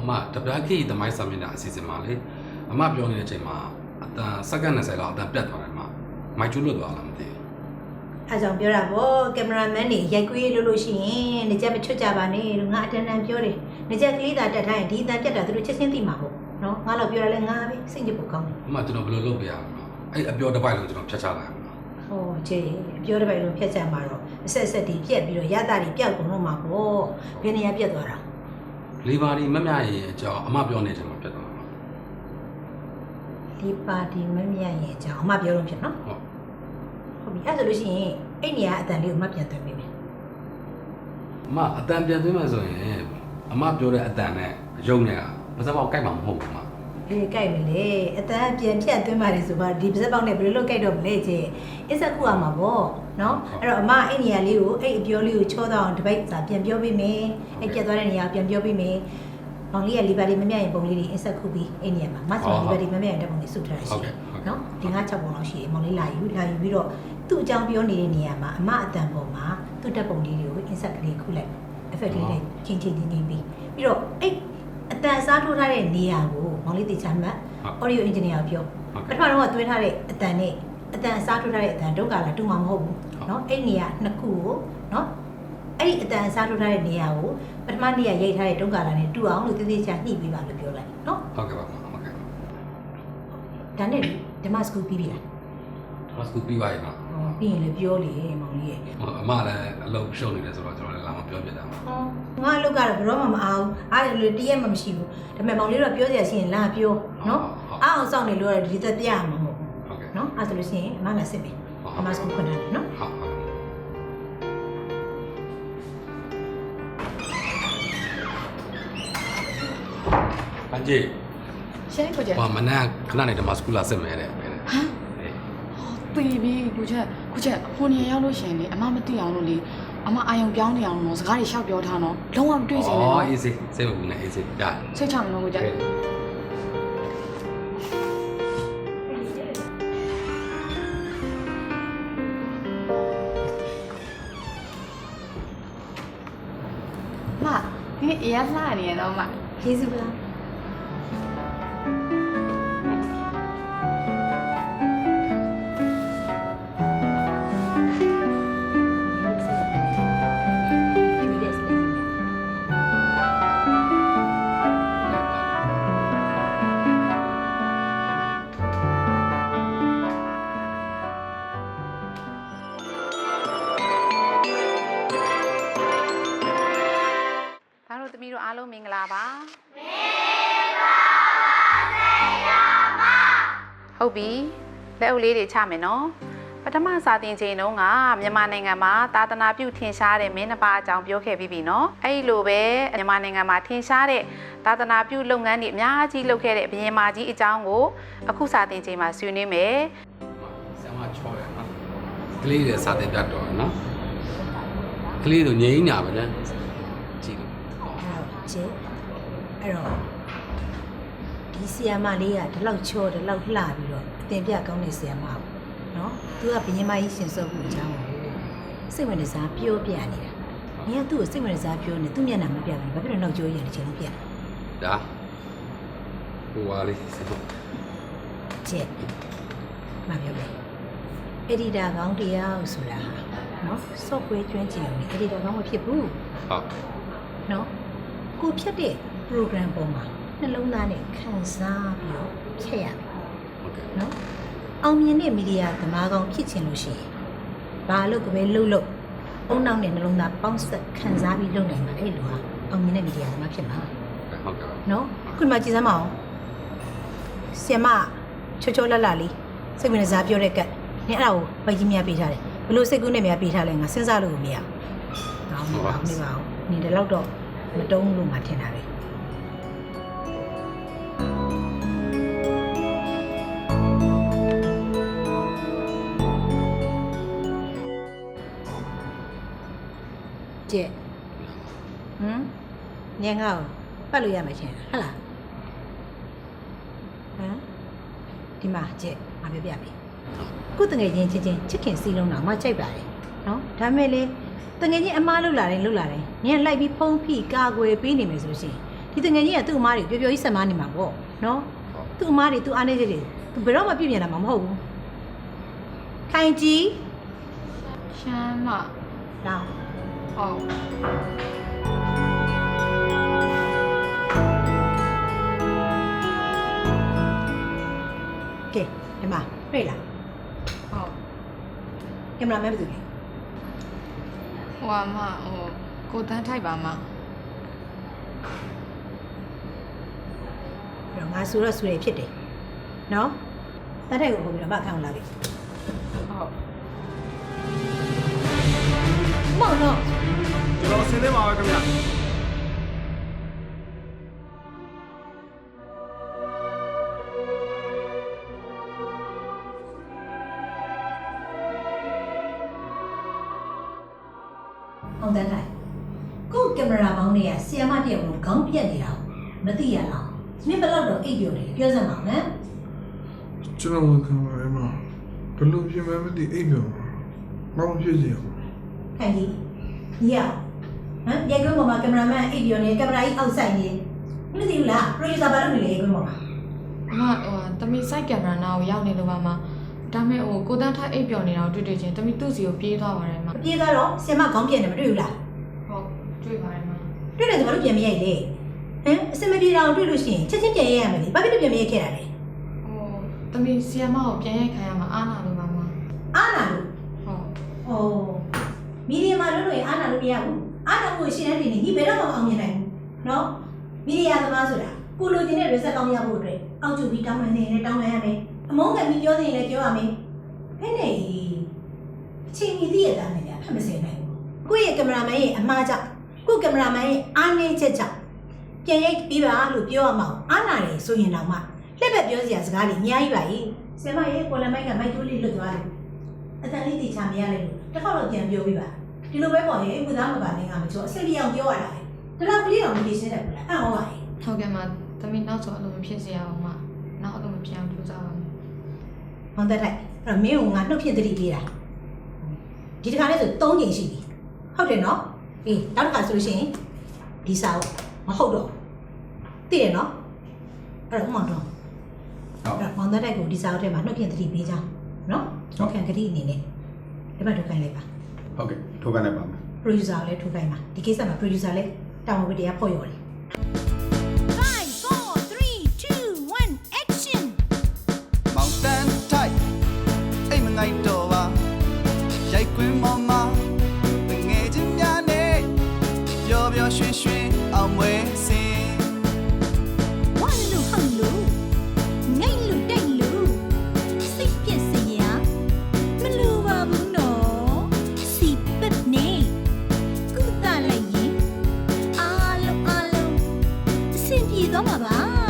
မတပြားကြီးသမိုင်းစာမျက်နှာအစီအစဉ်မှာလေအမပြောနေတဲ့အချိန်မှာအတန်စက္ကန့်20လောက်အတန်ပြတ်သွားတယ်မိုက်ကျူးလွတ်သွားလားမသိဘူးအဲကြောင့်ပြောတာဗောကင်မရာမန်တွေရိုက်ကွေးလို့ရှိရင်နေချက်မချွတ်ကြပါနဲ့လို့ငါအတန်တန်ပြောတယ်နေချက်ကလေးသာတက်ထားရင်ဒီအတန်ပြတ်တာသူတို့ချက်ချင်းသိမှာပေါ့နော်ငါတော့ပြောရလဲငါပဲစိတ်ညစ်ဖို့ကောင်းတယ်အမကျွန်တော်ဘယ်လိုလုပ်ပြရမလဲအဲ့အပြောတစ်ပိုက်လုံးကျွန်တော်ဖြတ်ချလိုက်ဟောချေအပြောတစ်ပိုက်လုံးဖြတ်ချမှာတော့အဆက်ဆက်တီပြက်ပြီးတော့ရတာတွေပျောက်ကုန်တော့မှာပေါ့ဘယ်နေရာပြက်သွားတာလီဘာဒီမမြရဲ့အကြောင်းအမပြောနေတယ်မှာပြတ်သွားမှာလီဘာဒီမမြရဲ့အကြောင်းအမပြောလို့ဖြစ်နော်ဟုတ်ပြီအဲ့ဆိုလို့ရှိရင်အဲ့နေရာအတန်လေးကိုမပြန်သွင်းပေးမယ်အမအတန်ပြန်သွင်းမှဆိုရင်အမပြောတဲ့အတန်နဲ့ရုံနဲ့ပါစက်ပေါက်ကြိုက်မှာမဟုတ်ဘူးအမအေးကြိုက်မလဲအတန်ပြန်ဖြတ်သွင်းပါလေဆိုပါဒီပါစက်ပေါက်နဲ့ဘယ်လိုလုပ်ကြိုက်တော့မလဲချေအစ်စက်ခုအောင်မှာပေါ့နော်အဲ့တော့အမအဲ့နေရာလေးကိုအဲ့အပြောလေးကိုချောတော့အောင်တပိတ်စာပြန်ပြောပေးမယ်အဲ့ပြတ်သွားတဲ့နေရာပြန်ပြောပေးမယ်မောင်လေးကလီဘာဒီမမြရင်ပုံလေးတွေအစ်စက်ခုပြီးအဲ့နေရာမှာမတ်ဆိုလီဘာဒီမမြရင်တဲ့ပုံလေးစုထားရရှိတယ်နော်ဒီငါ6ပုံလောက်ရှိတယ်မောင်လေးလာယူပြီးတော့သူ့အကြောင်းပြောနေတဲ့နေရာမှာအမအတန်ပုံမှာသူ့တက်ပုံလေးတွေကိုအစ်စက်ကလေးခုလိုက် effect လေးနဲ့ချင်းချင်းပြီးတော့အဲ့အတန်အစားထိုးထားတဲ့နေရာကိုမောင်လေးတေချာမှတ် audio engineer ကိုပြောပထမတော့သွင်းထားတဲ့အတန်နဲ့အတန်အစားထိုးထားတဲ့အတန်ဒုက္ခလာတူမှာမဟုတ်ဘူးเนาะအဲ့နေရာနှစ်ခုကိုเนาะအဲ့ဒီအတန်အစားထိုးထားတဲ့နေရာကိုပထမနေရာရိုက်ထားတဲ့ဒုက္ခလာနဲ့တူအောင်လို့တေးသေးချာညှိပေးပါလို့ပြောလိုက်เนาะဟုတ်ကဲ့ပါဟုတ်ကဲ့ဒါနဲ့ဓမ္မစကူပြီးပြီလားဓမ္မစကူပြီးပါပြီပါပြီးရင်လည်းပြောလေမောင်လေးရဲ့အမလည်းအလုပ်ရှုပ်နေတယ်ဆိုတော့ကျွန်တော်လည်းလာမပြောပြတာပါငါအလုပ်ကတော့ဘယ်တော့မှမအောင်အားရလို့တရက်မှမရှိဘူးဒါပေမဲ့မောင်လေးတော့ပြောစရာရှိရင်လာပြောเนาะအားအောင်စောင့်နေလို့ဒီသက်ပြရမှာမဟုတ်ဘူးဟုတ်ကဲ့เนาะအဲ့ဆိုလို့ရှိရင်အမလည်းစစ်ပြီအမစကူခွင့်ရတယ်เนาะဟုတ်အကြီးရှင်းကိုကျဘာမနက်ခဏနေဓမ္မစကူလာစစ်မယ်တဲ့ဟမ်ပြေးပြီကိုချက်ဟိုနေရောက်လို့ရှင်လေအမမသိအောင်လို့လေအမအာယုံပြောင်းနေအောင်လို့စကားတွေရှောက်ပြောထားတော့လုံးဝမတွေ့ချင်ဘူးနော်အေးစေးစိတ်မပူနဲ့အေးစေးရစိတ်ချမလို့ကိုချက်မဒီအရလာနေရတော့မကျေးဇူးပါသမီးတို့အားလုံးမင်္ဂလာပါဟုတ်ပြီလက်အုပ်လေးတွေချမယ်နော်ပထမစာသင်ချိန်တုန်းကမြန်မာနိုင်ငံမှာသာသနာပြုထင်ရှားတဲ့မင်းနှစ်ပါးအကြောင်းပြောခဲ့ပြီးပြီနော်အဲ့လိုပဲမြန်မာနိုင်ငံမှာထင်ရှားတဲ့သာသနာပြုလုပ်ငန်းတွေအများကြီးလုပ်ခဲ့တဲ့ဘုရင်မကြီးအကြောင်းကိုအခုစာသင်ချိန်မှာဆွေးနွေးမယ်ဆရာမချောတယ်နော်ကလေးတွေစာသင်ပြတော့နော်ကလေးတို့ငြိမ်းညာပဲနဲ့ကြည့်ကျအဲ့တော့ဒီဆီယာမလေးကဒီလောက်ချောဒီလောက်လှပြီးတော့အတင်ပြကောင်းတဲ့ဆီယာမပေါ့နော်သူကဘရင်မကြီးရှင်စောဘူးအကြောင်းကိုစိတ်ဝင်စားပြောပြနေတာမင်းကသူ့ကိုစိတ်ဝင်စားပြောနေသူ့မျက်နှာမပြဘူးဘာဖြစ်လို့နောက်ကျောရတဲ့ချိန်လုံးပြဒါဟိုပါလေကျမပြောလေအက်ဒီတာကောင်းတရားဆိုတာနော် software ကျွမ်းကျင်တယ်အက်ဒီတာကောင်းမဖြစ်ဘူးဟုတ်နော်ကိုဖြတ်တဲ့ program ပေါ်မှာနှလုံးသားနဲ့ခံစားပြီးတော့ဖြတ်ရမယ်ဟုတ်ကဲ့နော်အောင်မြင်တဲ့မီဒီယာသမားကောင်းဖြစ်ချင်လို့ရှိရင်ဘာလို့ကပဲလှုပ်အုံနောက်နဲ့နှလုံးသားပေါင်းဆက်ခံစားပြီးလုပ်နိုင်မှာအဲ့လိုဟာအောင်မြင်တဲ့မီဒီယာသမားဖြစ်မှာဟုတ်ကဲ့နော်ခုမှကြည်စမ်းမအောင်ဆီယမချောချောလတ်လတ်လေးစိတ်ဝင်စားပြောတဲ့ကတ်နင်အဲ့ဒါကိုပိုက်ကြီးများပေးထားတယ်ဘလို့စိတ်ကူးနဲ့များပေးထားလဲငါစဉ်းစားလို့မရဘူးကောင်းနေပါဦးနင်တလောက်တော့မတုံးလို့မှထင်တာပဲကျက်ညငါ့ကိုပတ်လို့ရမှာချင်းဟုတ်လားဟမ်ဒီမှာကျက်ငါပြောပြပြီခုတငယ်ချင်းချင်းချစ်ခင်စီးလုံးတော့ငါကြိုက်ပါတယ်နော်ဒါမဲ့လေတငယ်ချင်းအမားလှုပ်လာတယ်နင်ကလိုက်ပြီးဖုံးဖိကာကွယ်ပေးနေမယ်ဆိုလို့ရှိရင် ဒီတငယ်ကြီးကသူ့အမားတွေပျော်ပျော်ကြီးဆက်မနေမှာပေါ့နော်သူ့အမားတွေသူ့အားနေချက်တွေသူဘယ်တော့မှပြည့်ပြည့်လာမှာမဟုတ်ဘူးခိုင်ကြီး ရှမ်းမ လာ ဟုတ် ကဲဒီမှာပြေးလာ ဟုတ် ကင်မရာမန်ဘယ်သူလဲ ဟိုမကိုတန်းထိုက်ပါမ အဲ့တော့ငါဆိုတော့ဆိုရဖြစ်တယ်နော်တတ်တဲ့ကိုပို့ပြီးတော့မခံလာပြီ ဟုတ် မောင်နော် ကျွန်တော်ဆင်းနေပါပဲခင်ဗျာ အောင်တန်းထိုင်ကိုကင်မရာမောင်းတွေကဆီယမတယောက်ကိုခေါင်းပြက်နေတာမသိရလားမင်းဘယ်တော့တော့အိပ်ပြောတယ်ပြောစမ်းပါဦးနော် ကျွန်တော်ခံပါရမဘယ်လိုပြင်မဲမသိအိပ်ပြောဘာမှဖြစ်စီအောင် ခိုင်ကြီးညီရဟမ်ရေကွင်းပေါ်မှာကင်မရာမန်အိပ်ပြောနေကင်မရာကြီးအောက်ဆိုင်နေမသိဘူးလားပရိုဂျူဆာဘာလုပ်နေလဲရေကွင်းပေါ်မှာ အမတမီစိုက်ကင်မရာနာကိုရောက်နေလို့ပါမဒါမဲ့ကိုတန်းထိုက်အိပ်ပျော်နေတာကိုတွေ့ချင်းတမီသူ့စီကိုပြေးသွားပါတယ်မ မပြေးသားတော့ဆီယမခေါင်းပြက်နေမတွေ့ဘူးလား ဟုတ်တွေ့ပါတယ်မ တွေ့တယ်ဆိုဘာလို့ပြန်မရိုက်လဲဟမ်အစမပြေတာကိုတွေ့လို့ရှိရင်ချက်ချင်းပြန်ရိုက်ရမယ်လေဘာဖြစ်လို့ပြန်မရိုက်ခဲ့တာလဲ တမီဆီယမကိုပြန်ရိုက်ခံရမှာအားနာလို့ပါမ အားနာလို့ ဟုတ် ဟောမီဒီယာမှာလို့ရင်အားနာလို့မရဘူးအားနာဖို့ရှင်းတဲ့တင်နေဒီဘယ်တော့မှမအောင်မြင်နိုင်ဘူးနော်မီဒီယာသမားဆိုတာကိုလိုချင်တဲ့ result ကောင်းရဖို့အတွက်အောက်ကျပြီးတောင်းပန်နေတယ်တောင်းပန်ရမယ်အမုန်းကပြီးပြောနေတယ်ပြောရမယ်ဖဲနေအချိန်ကြီးတည်းရတာနဲ့ဖတ်မစင်နိုင်ဘူးကိုယ့်ရဲ့ကင်မရာမန်ရဲ့အမှားကြောင့်ကိုယ့်ကင်မရာမန်ရဲ့အားနည်းချက်ကြောင့်ပြန်ရိုက်ပြီးပါလို့ပြောရမှာအားနာတယ်ဆိုရင်တော့မှလက်ပဲပြောစရာစကားတွေအများကြီးပါကြီးဆင်မရဲ့ကိုလမိုက်ကမိုက်တိုးလေးလွတ်သွားတယ်အတန်လေးတေချာမရလိုက်လို့တစ်ခါတော့ပြန်ပြောပြီးပါဒီလိုပဲပေါ့ရေဘုရားမပါနဲ့ငါမချိုးအဆင်ပြေအောင်ပြောရတာလေဒါတော့ကလေးတော်မပြေရှင်းတယ်ဘူးလားအံ့ဩပါရဲ့ ဟုတ်ကဲ့မတမီနောက်ဆိုအလိုမဖြစ်စေရအောင်မနောက်အလိုမဖြစ်အောင်ကြိုးစားပါမယ် ဟောင်းတက်ထိုက်အဲ့တော့မင်းကငါနှုတ်ဖြစ်သတိပေးတာဒီတစ်ခါလဲဆို3ချိန်ရှိပြီဟုတ်တယ်နော်အေးနောက်တစ်ခါဆိုလို့ရှိရင်ဒီစာကိုမဟုတ်တော့သိတယ်နော်အဲ့တော့ဥမောင်တော့ ဟုတ် အဲ့မောင်တက်ထိုက်ကိုဒီစာအုပ်ထဲမှာနှုတ်ဖြစ်သတိပေးကြနော်ဟုတ်ကဲ့ဂတိအနေနဲ့ဒီဘက်ထုတ်ခိုင်းလိုက်ပါ ဟုတ်ကဲ့ထိုးကနေပါမယ် producer လည်းထုတ်ခိုင်းပါဒီကိစ္စမှာ producer လည်းတာဝန်ဝတ္တရားဖော်ရတယ် 5, 4, 3, 2, 1, action! မောင်တန်းထိုက်အိမ်မနိုင်တော့ပါရိုက်ကွင်းမောင်မငယ်ချင်းများနဲ့ပျော်ပျော်ရွှင်ရွှင်အောင်မွေးစင် One lu hung lu, ngay lu day lu, xích piệt xì ya, mà lu ba bu no, xì bếp nè, cứ ta lại gì, alo, xin gì đó mà bà.